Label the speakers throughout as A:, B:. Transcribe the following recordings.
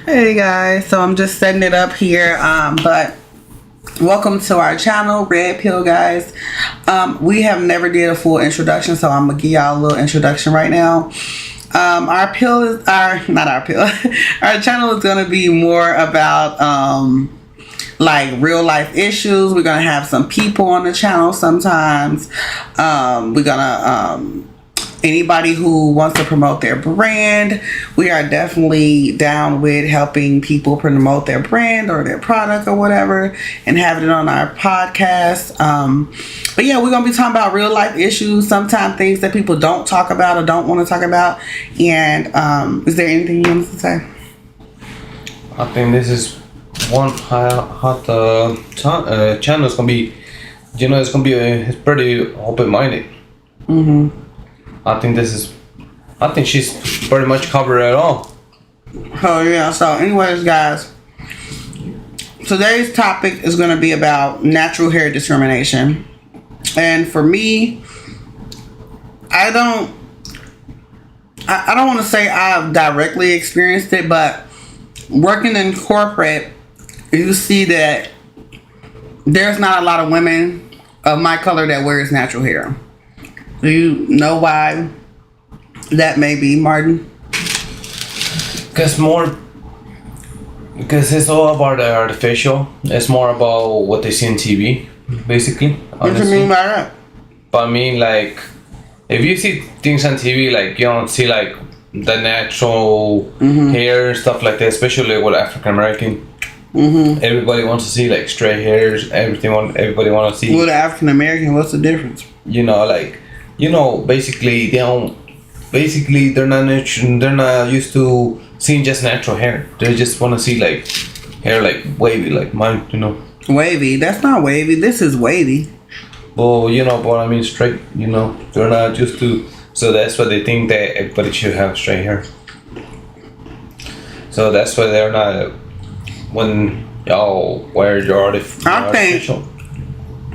A: Hey guys, so I'm just setting it up here, but welcome to our channel, Red Pill guys. We have never did a full introduction, so I'm gonna give y'all a little introduction right now. Our pill is not our pill. Our channel is gonna be more about like real life issues. We're gonna have some people on the channel sometimes. We're gonna anybody who wants to promote their brand, we are definitely down with helping people promote their brand or their product or whatever and having it on our podcast. But yeah, we're gonna be talking about real life issues, sometimes things that people don't talk about or don't want to talk about. And is there anything you want to say?
B: I think this is one hot channel. It's gonna be, it's gonna be it's pretty open-minded. I think she's pretty much covered it all.
A: Oh yeah. So anyways, guys, today's topic is going to be about natural hair discrimination. And for me, I don't want to say I've directly experienced it, but working in corporate, you see that there's not a lot of women of my color that wears natural hair. Do you know why that may be, Martin?
B: Because it's all about the artificial. It's more about what they see on TV, basically.
A: What do you mean by that?
B: But I mean, like, if you see things on TV, like, you don't see, like, the natural hair and stuff like that, especially with African American. Everybody wants to see, like, straight hairs. Everybody wants to see.
A: With African American, what's the difference?
B: Basically they're not used to seeing just natural hair. They just want to see like hair like wavy, like mine,
A: Wavy? That's not wavy. This is wavy.
B: Well, but I mean straight, they're not used to, so that's why they think that everybody should have straight hair. So that's why they're not, when y'all wear your artificial,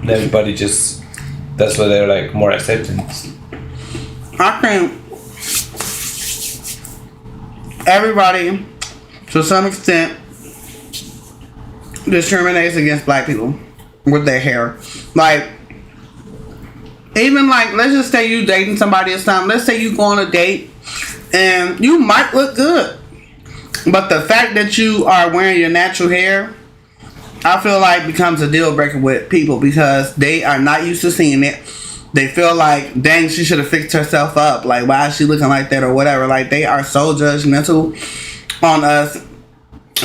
B: everybody just, that's why they're like more acceptance.
A: I think everybody, to some extent, discriminates against black people with their hair. Like, even like, let's just say you dating somebody or something. Let's say you go on a date and you might look good, but the fact that you are wearing your natural hair, I feel like becomes a deal breaker with people because they are not used to seeing it. They feel like, dang, she should have fixed herself up. Like, why is she looking like that or whatever? Like, they are so judgmental on us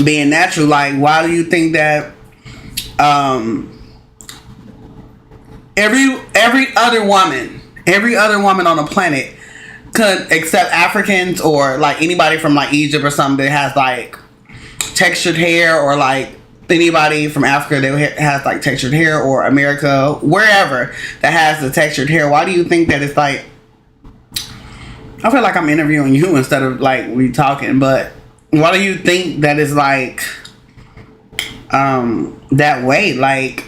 A: being natural. Like, why do you think that every other woman on the planet could accept Africans or like anybody from like Egypt or something that has like textured hair, or like anybody from Africa that has like textured hair, or America, wherever that has the textured hair? Why do you think that it's like, I feel like I'm interviewing you instead of like we talking, but why do you think that it's like that way? Like,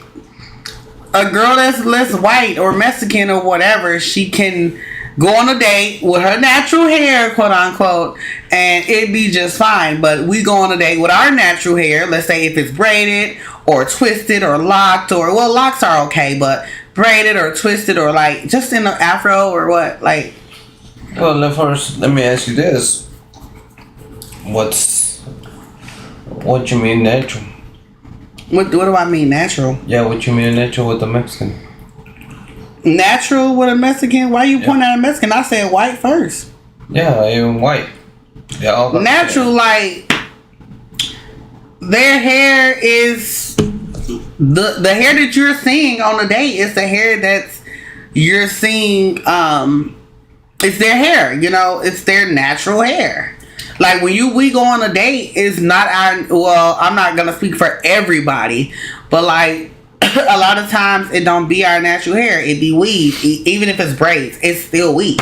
A: a girl that's less white or Mexican or whatever, she can go on a date with her natural hair, quote unquote, and it'd be just fine. But we go on a date with our natural hair, let's say if it's braided or twisted or locked, or, well, locks are okay, but braided or twisted or like just in an afro or what, like.
B: Well, first, let me ask you this. What you mean natural?
A: What do I mean natural?
B: Yeah, what you mean natural with the Mexican?
A: Natural with a Mexican? Why you pointing at a Mexican? I said white first.
B: Yeah, even white. Yeah, all
A: natural, like their hair is the hair that you're seeing on the date is the hair that's you're seeing. It's their hair, it's their natural hair. Like when we go on a date, it's not our, well, I'm not gonna speak for everybody, but like a lot of times it don't be our natural hair, it be weave. Even if it's braids, it's still weave.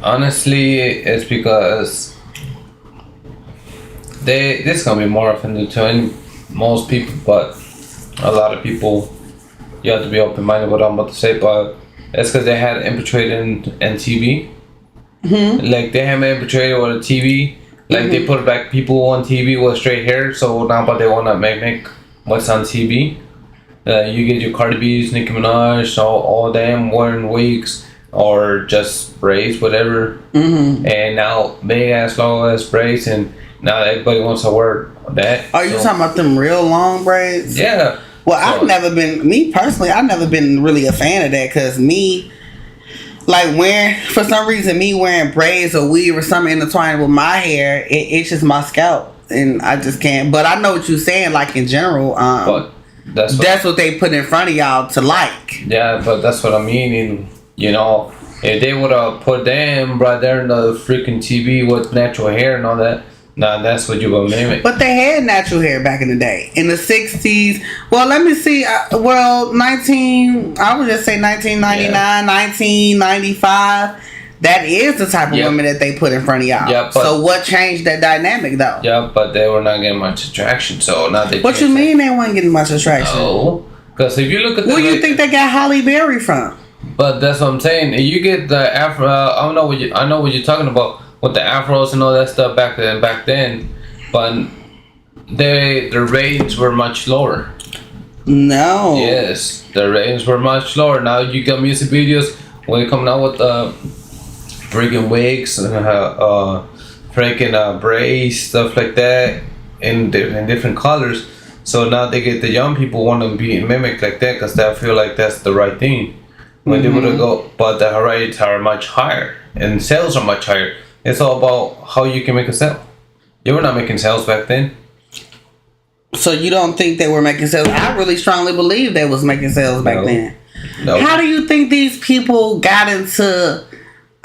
B: Honestly, it's because this is gonna be more offended to most people, but a lot of people, you have to be open-minded what I'm about to say, but it's because they had infiltrated in TV.
A: Mm-hmm.
B: Like they have infiltrated on the TV Like they put back people on TV with straight hair, so now but they wanna make what's on TV. You get your Cardi B's, Nicki Minaj, all them wearing wigs or just braids, whatever. And now big ass, long ass braids, and now everybody wants to wear that.
A: Are you talking about them real long braids?
B: Yeah.
A: Well, I've never been, me personally, I've never been really a fan of that, because me, like wearing, for some reason, me wearing braids or weave or something intertwined with my hair, it itches my scalp, and I just can't. But I know what you're saying, like in general,
B: but that's
A: what they put in front of y'all to like.
B: Yeah, but that's what I mean. And, you know, if they would have put them right there in the freaking TV with natural hair and all that, nah, that's what you gonna mimic.
A: But they had natural hair back in the day, in the 60s. Well, let me see. I would just say 1999, 1995. That is the type of women that they put in front of y'all.
B: Yeah,
A: so what changed that dynamic, though?
B: Yeah, but they were not getting much attraction, so now they.
A: What you mean they weren't getting much attraction?
B: No, because if you look at
A: where you think they got Halle Berry from?
B: But that's what I'm saying. You get the Afro. I know what you're talking about with the Afros and all that stuff back then, but the ratings were much lower.
A: No.
B: Yes, the ratings were much lower. Now you got music videos when they coming out with freaking wigs, freaking braids, stuff like that, in different colors. So now they get the young people want to be mimicked like that because they feel like that's the right thing. When they would go, but the rates are much higher and sales are much higher. It's all about how you can make a sale. You were not making sales back then.
A: So you don't think they were making sales? I really strongly believe they was making sales back then.
B: No.
A: How do you think these people got into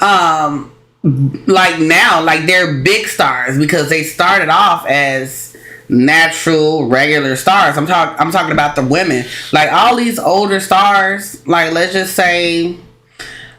A: like now, like they're big stars because they started off as natural regular stars? I'm talking about the women, like all these older stars, like let's just say,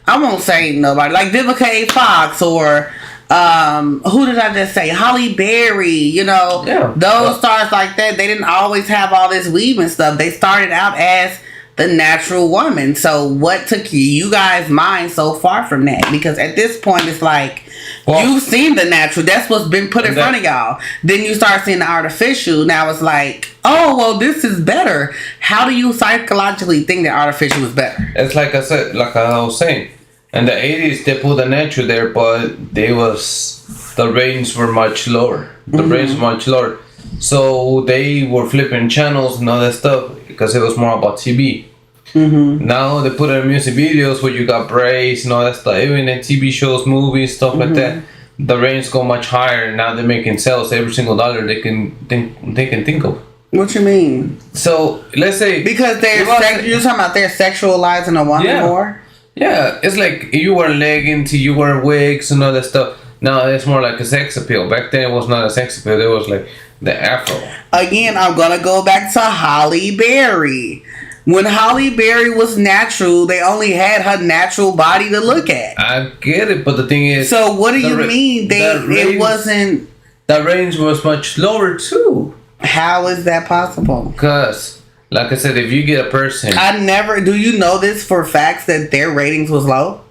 A: I won't say nobody, like Vivica A. Fox or who did I just say, Halle Berry, you know, those stars like that. They didn't always have all this weave and stuff. They started out as the natural woman. So what took you guys' mind so far from that? Because at this point it's like, you've seen the natural. That's what's been put in front of y'all. Then you start seeing the artificial. Now it's like, oh, well, this is better. How do you psychologically think that artificial is better?
B: It's like I said, like I was saying, in the 80s they put the natural there, but the ratings were much lower. The ratings were much lower. So they were flipping channels and all that stuff because it was more about TV. Now they put in music videos where you got braids and all that stuff. Even in TV shows, movies, stuff like that, the ratings go much higher. Now they're making sales every single dollar they can think of.
A: What you mean?
B: So let's say
A: because you're talking about they're sexualizing a woman more.
B: Yeah, it's like you wear leggings, you wear wigs and all that stuff. Now it's more like a sex appeal. Back then it was not a sex appeal. It was like the afro.
A: Again, I'm gonna go back to Halle Berry. When Halle Berry was natural, they only had her natural body to look at.
B: I get it, but the thing is...
A: So what do you mean it wasn't...
B: The range was much lower too.
A: How is that possible?
B: Because, like I said, if you get a person...
A: Do you know this for facts that their ratings was low?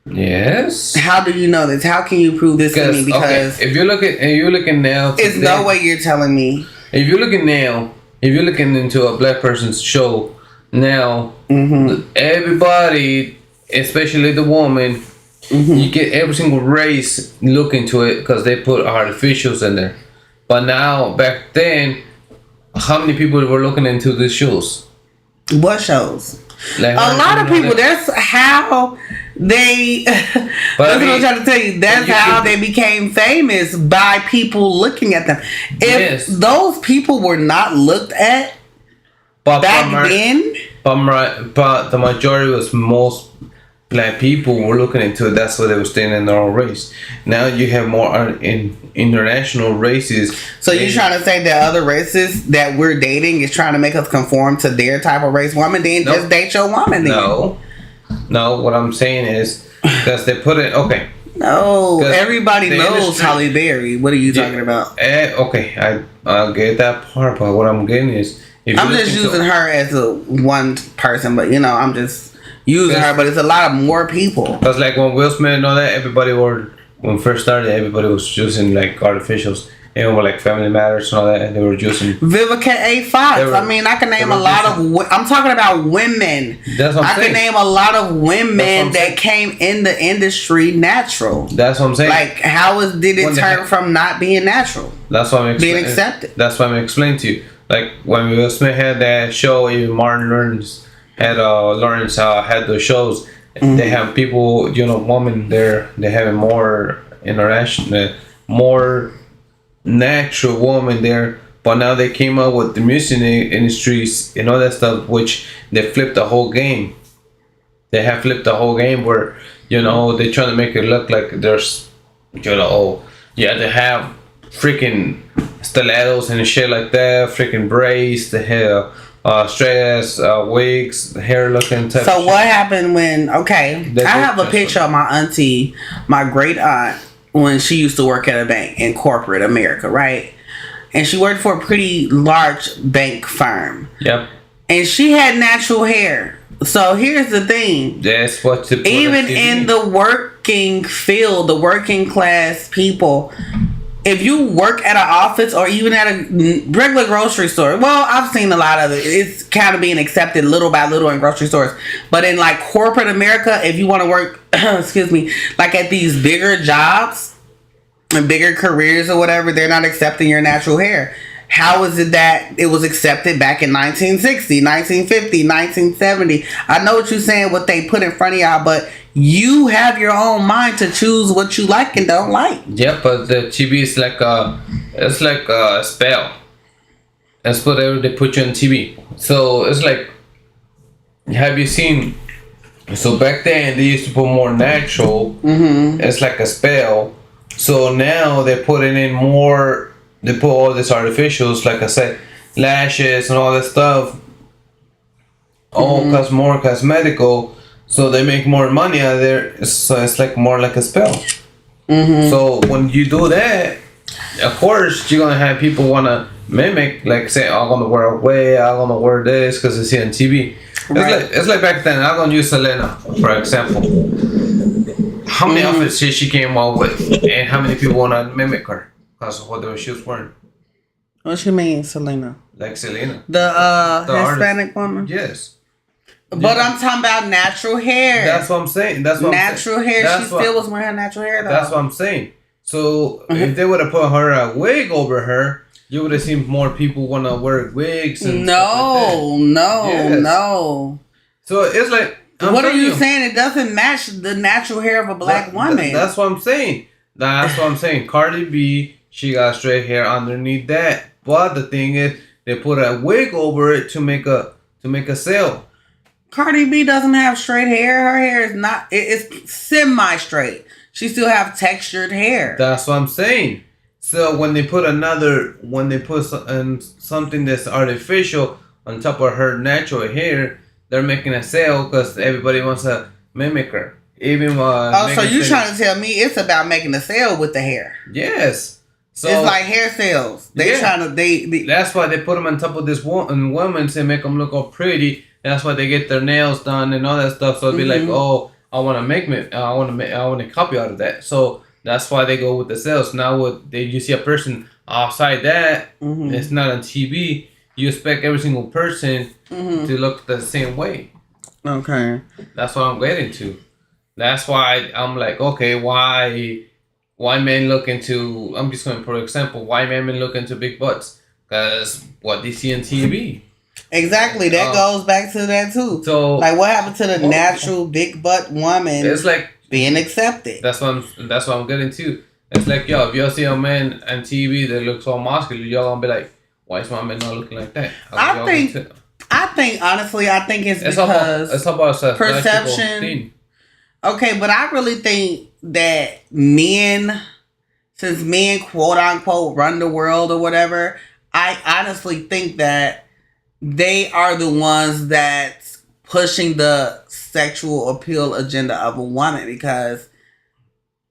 B: Yes.
A: How do you know this? How can you prove this to me? Because...
B: Okay, if you're looking now...
A: It's no way you're telling me.
B: If you're looking into a black person's show... Now, everybody, especially the woman, you get every single race look into it because they put artificials in there. But now, back then, how many people were looking into these shows?
A: What shows?
B: Like,
A: a lot of people. That's how they. That's what I'm trying to tell you. That's how they became famous, by people looking at them. If those people were not looked at. But back then,
B: but the majority was most black people were looking into it. That's why they were staying in their own race. Now you have more international races.
A: So you're trying to say that other races that we're dating is trying to make us conform to their type of race woman? Then just date your woman. Then.
B: No. What I'm saying is because they put it. Okay.
A: No, everybody knows Halle Berry. What are you talking about?
B: Okay, I get that part, but what I'm getting is.
A: I'm just using her as one person, but I'm just using her. But it's a lot of more people.
B: Because like when Will Smith and all that, everybody were when first started, everybody was using like artificials. Even with like Family Matters and all that, and they were using
A: Vivica A. Fox. I mean, I can name a lot of. I'm talking about women.
B: That's what I'm saying.
A: I can name a lot of women that came in the industry natural.
B: That's what I'm saying.
A: Like, did it turn from not being natural?
B: That's what I'm
A: being accepted.
B: That's what I'm explaining to you. Like when Will Smith had that show, even Martin Lawrence had those shows. They have people, women there. They have more international, more natural woman there, but now they came up with the music industries and all that stuff, which they flipped the whole game. They have flipped the whole game where they trying to make it look like there's they have freaking stilettos and shit like that, freaking braids, the hair, straight ass wigs, the hair looking type.
A: So what happened when? Okay, I have a picture of my auntie, my great aunt, when she used to work at a bank in corporate America, right? And she worked for a pretty large bank firm.
B: Yep.
A: And she had natural hair. So here's the thing.
B: That's what
A: even in the working field, the working class people, if you work at an office or even at a regular grocery store, well, I've seen a lot of it. It's kind of being accepted little by little in grocery stores. But in like corporate America, if you want to work, excuse me, like at these bigger jobs and bigger careers or whatever, they're not accepting your natural hair. How is it that it was accepted back in 1960, 1950, 1970? I know what you're saying, what they put in front of y'all, but you have your own mind to choose what you like and don't like.
B: Yeah, but the TV is like a spell. That's whatever they put you on TV. So it's like, have you seen? So back then they used to put more natural. Mm-hmm. It's like a spell. So now they're putting in more. They put all these artificials, like I said, lashes and all that stuff. All costs more cosmetical. So they make more money out of there. So it's like more like a spell. Mm-hmm. So when you do that, of course you're gonna have people wanna mimic, like say, I'm gonna wear a wig, I'm gonna wear this because it's on TV. Right. It's like back then. I'm gonna use Selena for example. How many outfits she came out with, and how many people wanna mimic her because of what she was wearing?
A: What you mean, Selena?
B: Like Selena,
A: the Hispanic woman.
B: Yes.
A: But I'm talking about natural hair.
B: That's what I'm saying. That's what
A: natural
B: I'm saying.
A: hair. She still was wearing her natural hair though.
B: That's what I'm saying. So if they would have put her a wig over her, you would have seen more people want to wear wigs and stuff like that. No. So it's like,
A: what are you saying? It doesn't match the natural hair of a black woman.
B: That's what I'm saying. That's what I'm saying. Cardi B, she got straight hair underneath that. But the thing is, they put a wig over it to make a sale.
A: Cardi B doesn't have straight hair. Her hair is not. It's semi-straight. She still have textured hair.
B: That's what I'm saying. So when they put something that's artificial on top of her natural hair, they're making a sale because everybody wants to mimic her. Even
A: so you trying to tell me it's about making a sale with the hair?
B: Yes. So
A: it's like hair sales. They trying to they.
B: That's why they put them on top of this woman to make them look all pretty. That's why they get their nails done and all that stuff. So it'd be like, oh, I want to copy out of that. So that's why they go with the sales. Now you see a person outside that, it's not on TV. You expect every single person to look the same way.
A: Okay.
B: That's what I'm getting to. That's why I'm like, okay, why men look into? I'm just going for example, why men look into big butts? Because what they see on TV.
A: Exactly, that goes back to that too. So, like, what happened to the natural big butt woman?
B: It's like
A: being accepted.
B: That's what I'm getting to. It's like, yo, if y'all see a man on TV that looks all muscular, y'all gonna be like, why is my man not looking like that?
A: I think honestly, it's because
B: it's about
A: perception.
B: Thing.
A: Okay, but I really think that since men quote unquote run the world or whatever, I honestly think that they are the ones that's pushing the sexual appeal agenda of a woman because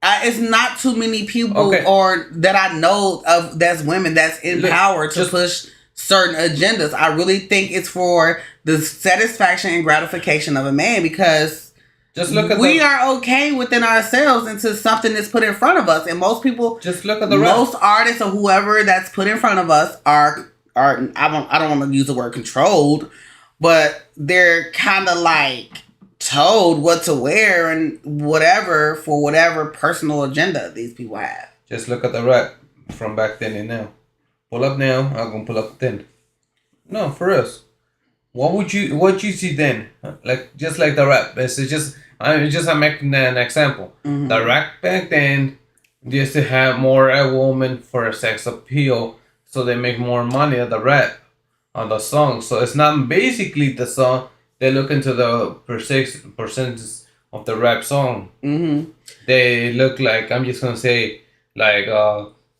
A: it's not too many people or that I know of that's women that's in power to push certain agendas. I really think it's for the satisfaction and gratification of a man because
B: Just look at
A: we are okay within ourselves until something is put in front of us, and most people,
B: just look at the rap.
A: most artists or whoever that's put in front of us are I don't want to use the word controlled, but they're kind of like told what to wear and whatever for whatever personal agenda these people have.
B: Just look at the rap from back then and now. Pull up now, I'm gonna pull up then. No, for us. What you see then? Like just like the rap. I'm making an example.
A: Mm-hmm.
B: The rap back then they used to have more a woman for a sex appeal, so they make more money at the rap on the song. So it's not basically the song. They look into the percentage of the rap song.
A: Mm-hmm.
B: They look like, I'm just gonna say, like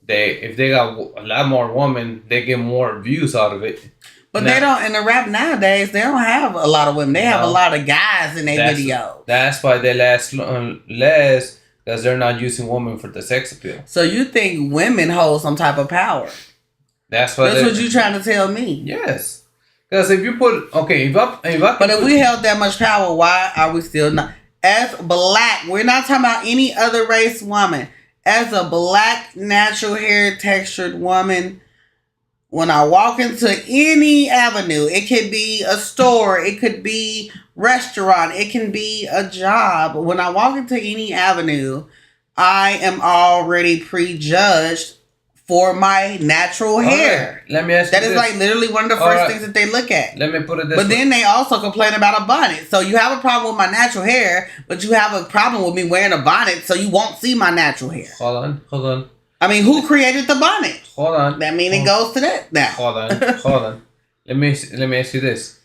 B: if they got a lot more women, they get more views out of it.
A: But they don't, in the rap nowadays, they don't have a lot of women. They have a lot of guys in their videos.
B: That's why they last less, because they're not using women for the sex appeal.
A: So you think women hold some type of power?
B: That's
A: what you're trying to tell me.
B: Yes. Because if you put, but if
A: we held that much power, why are we still not? As black, we're not talking about any other race woman. As a black, natural hair textured woman, when I walk into any avenue, it could be a store, it could be restaurant, it can be a job. When I walk into any avenue, I am already prejudged for my natural hair.
B: Right. Let me ask you
A: that is like literally one of the first things that they look at.
B: Let me put it this
A: way. But then they also complain about a bonnet. So you have a problem with my natural hair, but you have a problem with me wearing a bonnet, so you won't see my natural hair.
B: Hold on.
A: I mean, who created the bonnet?
B: Hold on.
A: That means it goes to that now.
B: Hold on. Let me ask you this: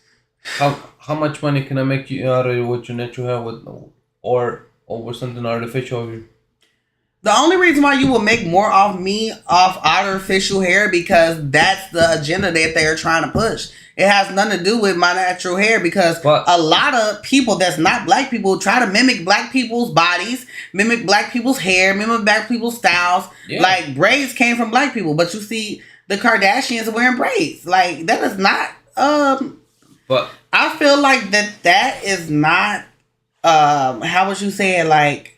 B: how much money can I make you out of with your natural hair or with something artificial?
A: The only reason why you will make more off me off artificial hair because that's the agenda that they are trying to push. It has nothing to do with my natural hair because a lot of people that's not black people try to mimic black people's bodies, mimic black people's hair, mimic black people's styles. Yeah. Like braids came from black people, but you see the Kardashians wearing braids. Like that is not. But I feel like that is not. How would you say it? Like.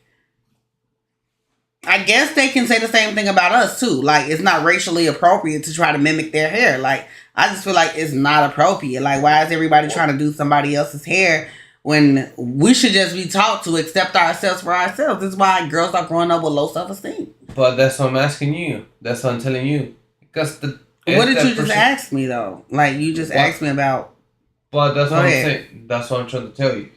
A: I guess they can say the same thing about us too. Like it's not racially appropriate to try to mimic their hair. Like I just feel like it's not appropriate. Like why is everybody trying to do somebody else's hair when we should just be taught to accept ourselves for ourselves? This is why girls are growing up with low self-esteem.
B: But that's what I'm asking you. That's what I'm telling you. Because
A: what did you just ask me though? Like you just asked me about.
B: But that's what I'm saying. That's what I'm trying to tell you.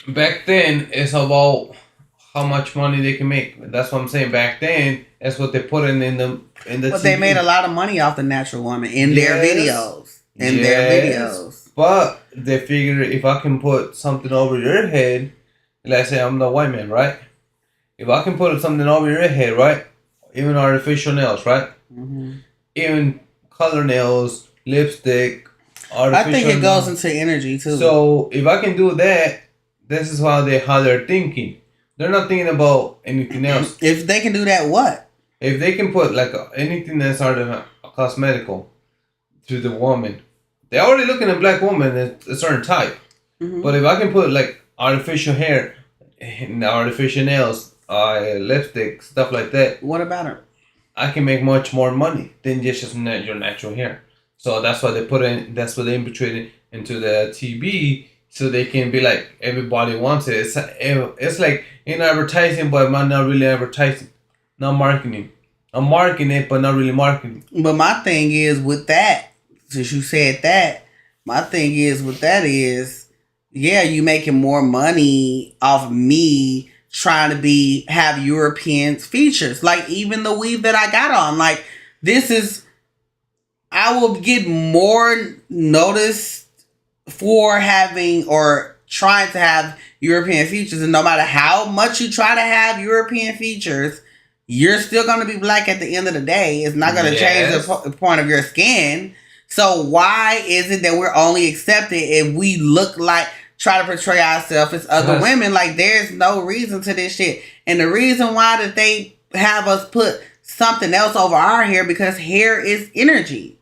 B: Back then it's about how much money they can make. That's what I'm saying. Back then, that's what they put in the. But
A: TV. They made a lot of money off the natural woman in their videos.
B: But they figure if I can put something over your head, let's say I'm the white man, right? If I can put something over your head, right? Even artificial nails, right? Mm-hmm. Even color nails, lipstick, artificial.
A: I think it goes into energy too.
B: So if I can do that, this is how they're thinking. They're not thinking about anything else.
A: If they can do that, what?
B: If they can put like anything that's cosmetical to the woman, they're already looking at black woman as a certain type. Mm-hmm. But if I can put like artificial hair, artificial nails, lipstick, stuff like that.
A: What about her?
B: I can make much more money than just your natural hair. So that's why they put in. That's what they infiltrated into the TV. So they can be like, everybody wants it. It's like in advertising, but not really advertising. Not marketing. I'm marketing it, but not really marketing.
A: But my thing is with that, since you said that, my thing is with that is, yeah, you making more money off me trying to have European features. Like even the weave that I got on. Like this is, I will get more notice for having or trying to have European features, and no matter how much you try to have European features, you're still going to be black at the end of the day. It's not going to change the point of your skin. So why is it that we're only accepted if we look like, try to portray ourselves as other women? Like there's no reason to this shit. And the reason why that they have us put something else over our hair, because hair is energy.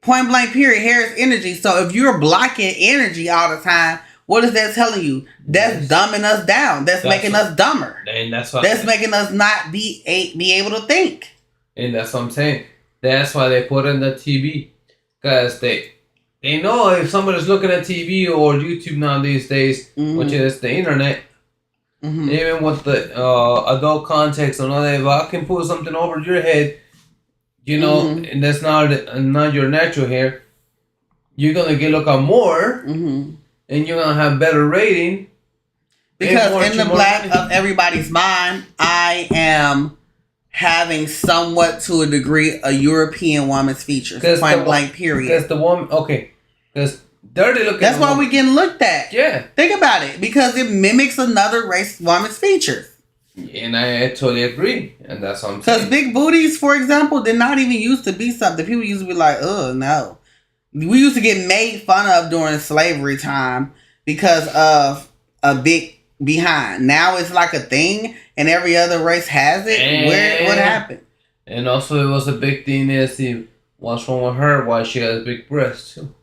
A: Point blank period, hair is energy. So if you're blocking energy all the time, What is that telling you? That's dumbing us down. That's making us dumber.
B: And that's what
A: that's making us not be able to think.
B: And that's what I'm saying. That's why they put in the TV, because they know if somebody's looking at TV or YouTube now these days, which is the internet, even with the adult context and all that, if I can put something over your head, you know, and that's not your natural hair, you're gonna get look at more, and you're gonna have better rating.
A: Because in the black of everybody's mind, I am having somewhat to a degree a European woman's features. Point blank, period.
B: Because the woman, okay, because dirty looking.
A: That's why we getting looked at.
B: Yeah.
A: Think about it, because it mimics another race woman's features.
B: And I totally agree, and that's what I'm saying.
A: Because big booties, for example, did not even used to be something. People used to be like, oh, no. We used to get made fun of during slavery time because of a big behind. Now it's like a thing, and every other race has it. What happened?
B: And also, it was a big thing is what's wrong with her? Why she has big breasts too?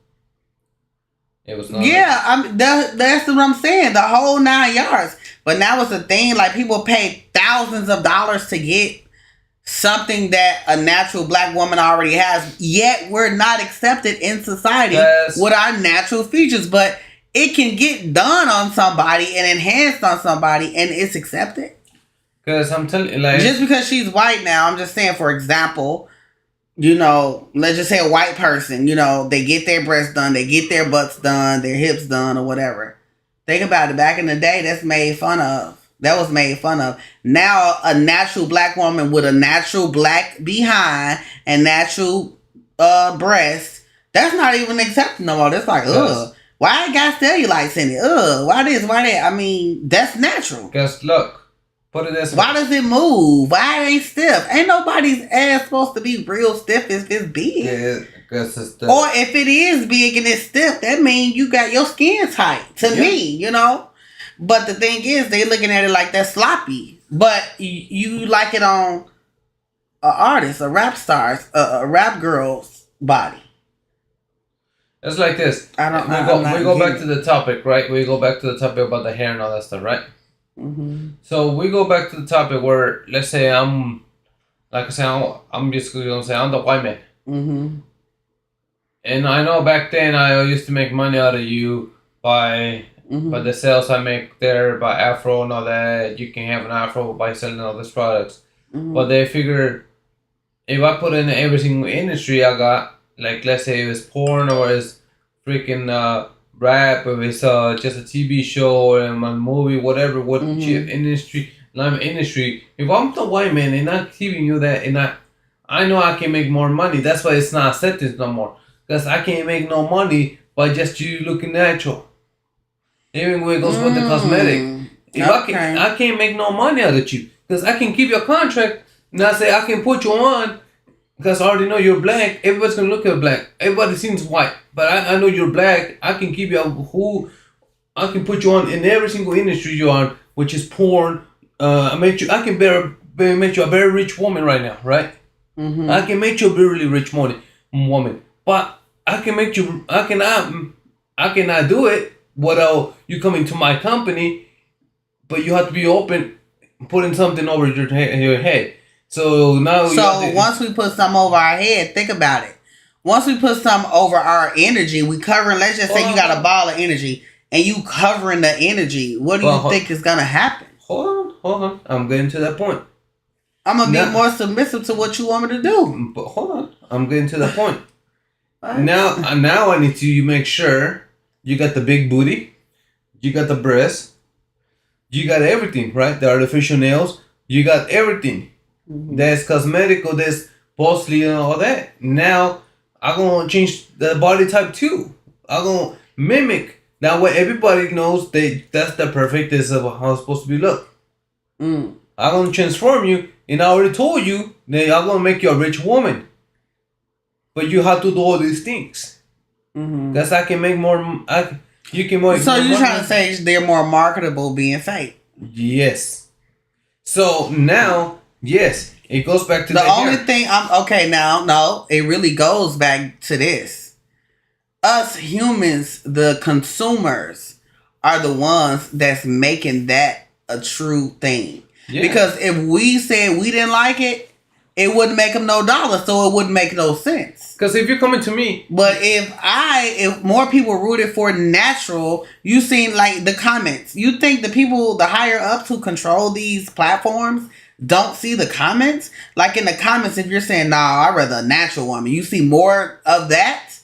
B: It was not.
A: Yeah, that's what I'm saying. The whole 9 yards. But now it's a thing. Like, people pay thousands of dollars to get something that a natural black woman already has. Yet we're not accepted in society with our natural features. But it can get done on somebody and enhanced on somebody, and it's accepted.
B: Because I'm telling you, like,
A: just because she's white now, I'm just saying, for example, you know, let's just say a white person, you know, they get their breasts done, they get their butts done, their hips done, or whatever. Think about it. Back in the day, that's made fun of. That was made fun of. Now, a natural black woman with a natural black behind and natural breasts, that's not even accepted no more. That's like, ugh. Why I got cellulite in it? Ugh. Why this? Why that? I mean, that's natural.
B: Because look, put it this way.
A: Why does it move? Why it ain't stiff? Ain't nobody's ass supposed to be real stiff if it's big.
B: Yeah, because it's stiff.
A: Or if it is big and it's stiff, that means you got your skin tight. To me, you know. But the thing is, they looking at it like that's sloppy. But you like it on a artist, a rap star's, a rap girl's body.
B: It's like this. We go back to the topic, right? We go back to the topic about the hair and all that stuff, right? So we go back to the topic where, let's say I'm just gonna say I'm the white man. And I know back then I used to make money out of you by the sales I make there, by Afro and all that. You can have an Afro by selling all these products. But they figure if I put in every single industry I got, like, let's say it was porn or it's freaking rap, or it's just a TV show or a movie, whatever, what industry, if I'm the white man and I'm giving you that, and I know I can make more money, that's why it's not acceptance no more. Because I can't make no money by just you looking natural. Even when it goes with the cosmetic. If I can't make no money out of you. Because I can keep your contract and I say I can put you on. Because I already know you're black. Everybody's going to look at black. Everybody seems white. But I know you're black. I can keep you I can put you on in every single industry you're on, which is porn. I can make you a very rich woman right now, right? I can make you a really rich woman. But I cannot do it without you coming to my company. But you have to be open, putting something over your head. So now.
A: So once we put something over our head, think about it. Once we put something over our energy, we covering. Let's just say you got a ball of energy and you covering the energy. What do you think is gonna happen?
B: Hold on. I'm getting to that point.
A: I'm gonna be more submissive to what you want me to do.
B: But hold on, I'm getting to the point. Now I need to make sure you got the big booty, you got the breasts, you got everything, right? The artificial nails, you got everything. There's cosmetic, or there's mostly and all that. Now I'm gonna change the body type too. I'm gonna mimic. Now what everybody knows, that's the perfectness of how it's supposed to be look. I'm gonna transform you, and I already told you that I'm gonna make you a rich woman. But you have to do all these things. Because I can make more. You can make.
A: So you're trying to say they're more marketable being fake?
B: Yes. So now, yes, it goes back to
A: the only thing. No, it really goes back to this. Us humans, the consumers, are the ones that's making that a true thing.
B: Yeah.
A: Because if we said we didn't like it, it wouldn't make them no dollar, so it wouldn't make no sense.
B: Because if you're coming to me,
A: but if more people rooted for natural, you seen like the comments. You think the people, the higher ups who control these platforms, don't see the comments? Like in the comments, if you're saying, "Nah, I'd rather a natural woman," you see more of that.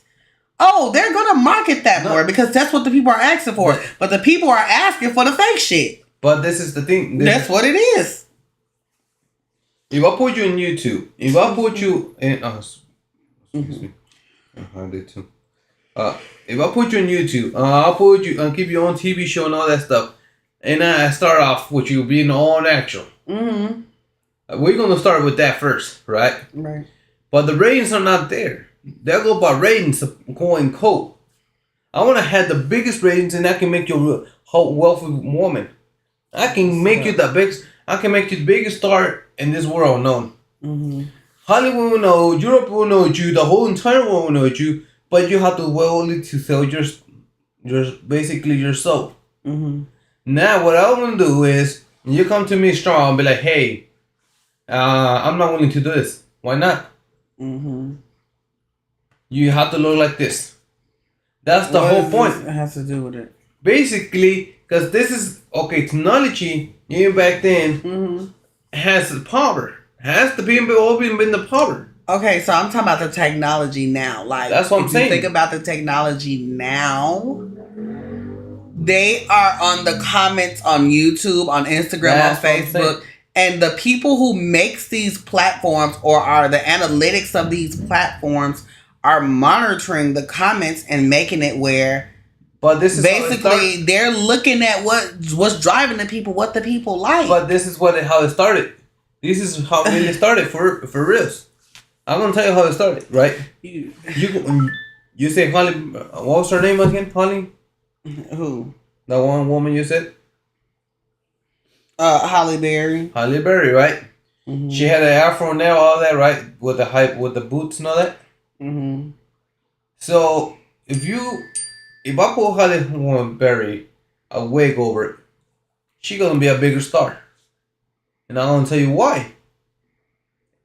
A: Oh, they're gonna market that more because that's what the people are asking for. But the people are asking for the fake shit.
B: But this is the thing.
A: That's what it is.
B: If I put you in YouTube, if I put you in, excuse me, I did too. If I put you in YouTube, I'll put you, I'll keep you on TV show and all that stuff, and I start off with you being all natural. We're gonna start with that first, right?
A: Right.
B: But the ratings are not there. They'll go by ratings, quote unquote. I want to have the biggest ratings, and I can make you a wealthy woman. I can make you the biggest. I can make you the biggest star in this world known. Hollywood will know, Europe will know you, the whole entire world will know you, but you have to willing to sell your basically your soul. Now what I want to do is, you come to me strong and be like, hey, I'm not willing to do this. Why not? You have to look like this. That's the whole point.
A: It has to do with it.
B: Basically, because this is, okay, technology, even back then, has the power. Has to be all been the power.
A: Okay, so I'm talking about the technology now. Like,
B: that's what I'm saying.
A: Think about the technology now. They are on the comments on YouTube, on Instagram, on Facebook, and the people who makes these platforms or are the analytics of these platforms are monitoring the comments and making it where.
B: But this is
A: basically they're looking at what's driving the people, what the people like.
B: But this is how it started. This is how it really started for reals. I'm gonna tell you how it started, right? You say Holly. What was her name again? Holly.
A: Who?
B: The one woman you said.
A: Holly Berry.
B: Holly Berry, right? She had an afro now, all that, right? With the hype, with the boots and all that. So if I put Holly Berry a wig over it, she gonna be a bigger star. And I'm gonna tell you why.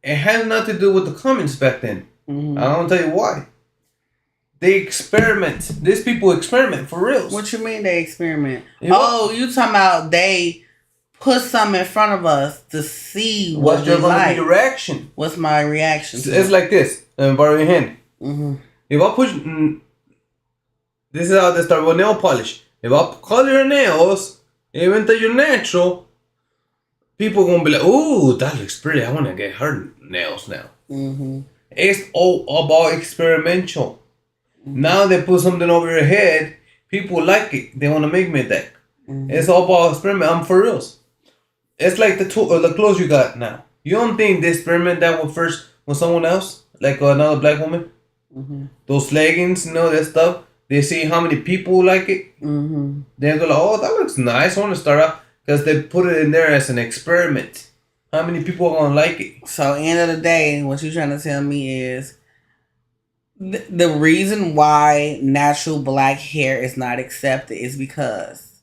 B: It had nothing to do with the comments back then. I'm gonna tell you why. They experiment. These people experiment for real.
A: What you mean they experiment? You talking about they put something in front of us to see what's
B: gonna be the reaction.
A: What's my reaction?
B: It's like this. Let me borrow your hand. If I push, this is how they start with nail polish. If I color your nails, even though you're natural, people gonna be like, "Ooh, that looks pretty. I wanna get her nails now." It's all about experimental. Now they put something over your head. People like it. They wanna make me that. It's all about experiment. I'm for reals. It's like the clothes you got now. You don't think they experiment that one first with someone else, like another black woman? Those leggings, that stuff. They see how many people like it. They go like, "Oh, that looks nice. I want to start out," because they put it in there as an experiment. How many people are gonna like it? So,
A: end of the day, what you're trying to tell me is the reason why natural black hair is not accepted is because,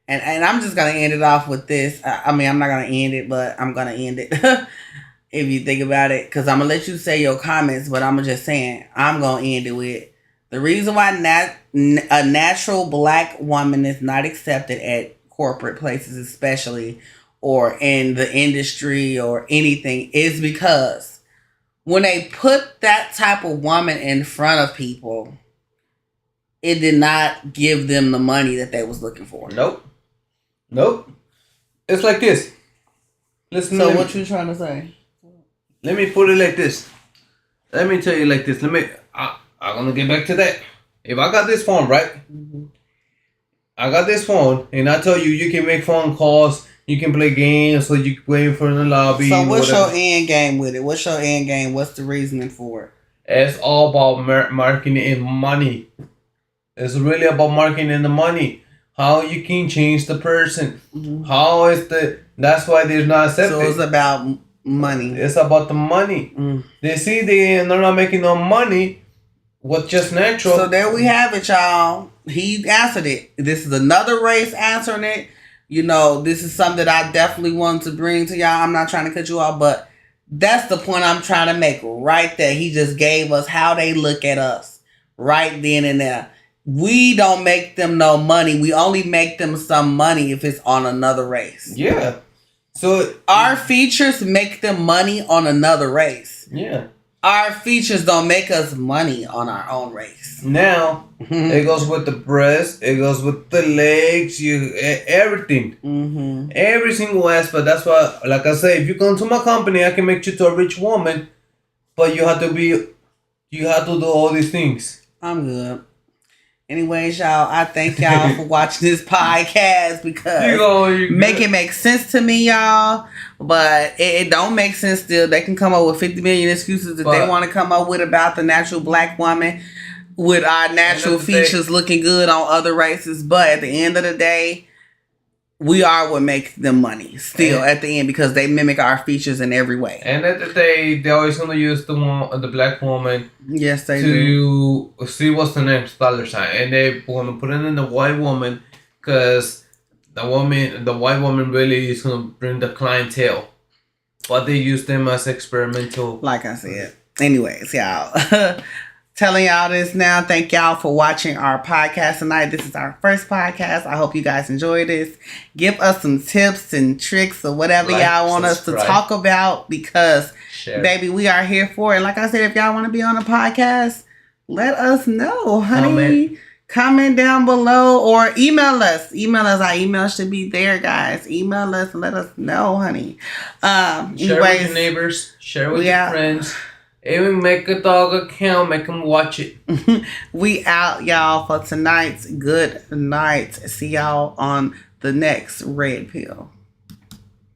A: and I'm just gonna end it off with this. I mean, I'm not gonna end it, but I'm gonna end it. If you think about it, because I'm gonna let you say your comments, but I'm just saying I'm gonna end it with the reason why a natural black woman is not accepted at corporate places, especially, or in the industry or anything, is because when they put that type of woman in front of people, it did not give them the money that they was looking for.
B: Nope. It's like this. Listen.
A: So what you trying to say?
B: Let me put it like this. Let me tell you like this. I'm gonna get back to that. If I got this phone, right? I got this phone, and I tell you, you can make phone calls, you can play games, so you can play for the lobby.
A: So what's your end game with it? What's your end game? What's the reasoning for it?
B: It's all about marketing and money. It's really about marketing and the money. How you can change the person. That's why they're not accepted.
A: So it's about money.
B: It's about the money. They see they're not making no money with just natural.
A: So there we have it, y'all. he answered it. This is another race answering it. You know, this is something that I definitely wanted to bring to y'all. I'm not trying to cut you off, but that's the point I'm trying to make right there. He just gave us how they look at us right then and there. We don't make them no money. We only make them some money if it's on another race.
B: Yeah. So
A: our features make them money on another race.
B: Yeah.
A: Our features don't make us money on our own race.
B: Now, it goes with the breast, it goes with the legs, everything. Every single aspect. That's why, like I say, if you come to my company, I can make you to a rich woman, but you have to do all these things.
A: I'm good. Anyways, y'all, I thank y'all for watching this podcast because it makes sense to me, y'all. But it don't make sense still. They can come up with 50 million excuses that they want to come up with about the natural black woman with our natural features looking good on other races. But at the end of the day, we are what makes them money still at the end because they mimic our features in every way.
B: And at the day, they're always going to use the black woman.
A: Yes, they do.
B: To see what's the next dollar sign. And they want to put it in the white woman because the white woman really is going to bring the clientele. But they use them as experimental.
A: Like I said. Anyways, y'all. Telling y'all this now. Thank y'all for watching our podcast tonight. This is our first podcast. I hope you guys enjoy this. Give us some tips and tricks or whatever y'all want us to talk about because, baby, we are here for it. Like I said, if y'all want to be on a podcast, let us know, honey. Comment down below or email us. Our email should be there, guys. Email us and let us know, honey.
B: Share with your neighbors. Share with your friends. Even make a dog account, make them watch it.
A: We out, y'all, for tonight's good night. See y'all on the next Red Pill.